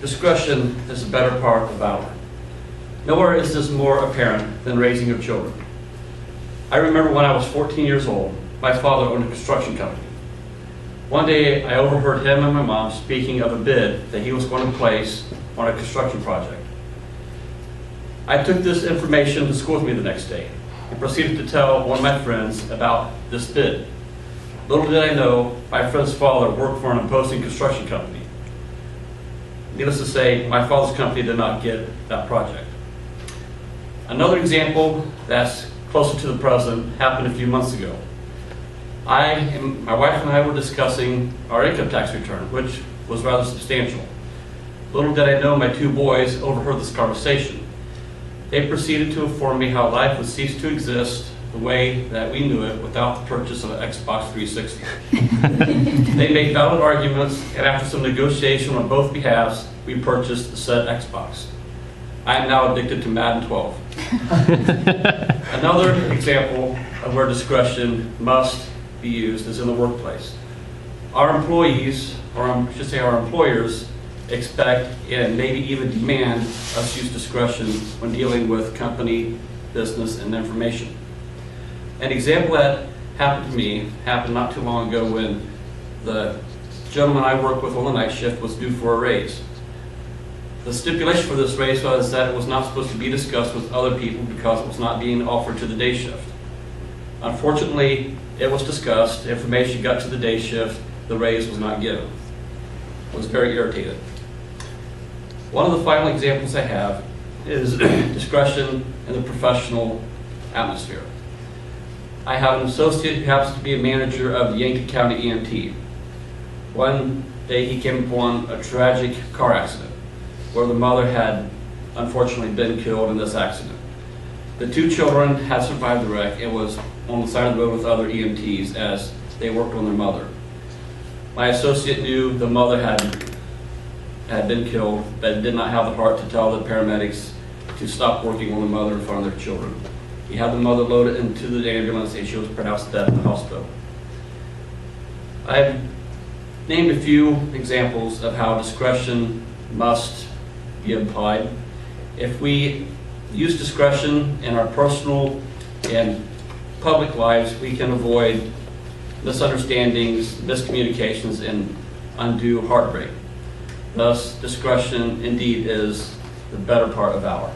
Discretion is the better part of valor. Nowhere is this more apparent than raising your children. I remember when I was 14 years old, my father owned a construction company. One day, I overheard him and my mom speaking of a bid that he was going to place on a construction project. I took this information to school with me the next day and proceeded to tell one of my friends about this bid. Little did I know, my friend's father worked for an imposing construction company. Needless to say, my father's company did not get that project. Another example that's closer to the present happened a few months ago. My wife and I were discussing our income tax return, which was rather substantial. Little did I know, my two boys overheard this conversation. They proceeded to inform me how life would cease to exist the way that we knew it without the purchase of an Xbox 360. They made valid arguments, and after some negotiation on both behalves, we purchased the said Xbox. I am now addicted to Madden 12. Another example of where discretion must be used is in the workplace. Our employees, or I should say our employers, expect and maybe even demand us use discretion when dealing with company, business, and information. An example that happened to me happened not too long ago when the gentleman I work with on the night shift was due for a raise. The stipulation for this raise was that it was not supposed to be discussed with other people because it was not being offered to the day shift. Unfortunately, it was discussed, information got to the day shift, the raise was not given. I was very irritated. One of the final examples I have is discretion in the professional atmosphere. I have an associate who happens to be a manager of the Yankee County EMT. One day he came upon a tragic car accident where the mother had unfortunately been killed in this accident. The two children had survived the wreck and was on the side of the road with other EMTs as they worked on their mother. My associate knew the mother had been killed, but did not have the heart to tell the paramedics to stop working on the mother in front of their children. He had the mother loaded into the ambulance and she was pronounced dead in the hospital. I've named a few examples of how discretion must be applied. If we use discretion in our personal and public lives, we can avoid misunderstandings, miscommunications, and undue heartbreak. Thus, discretion indeed is the better part of valor.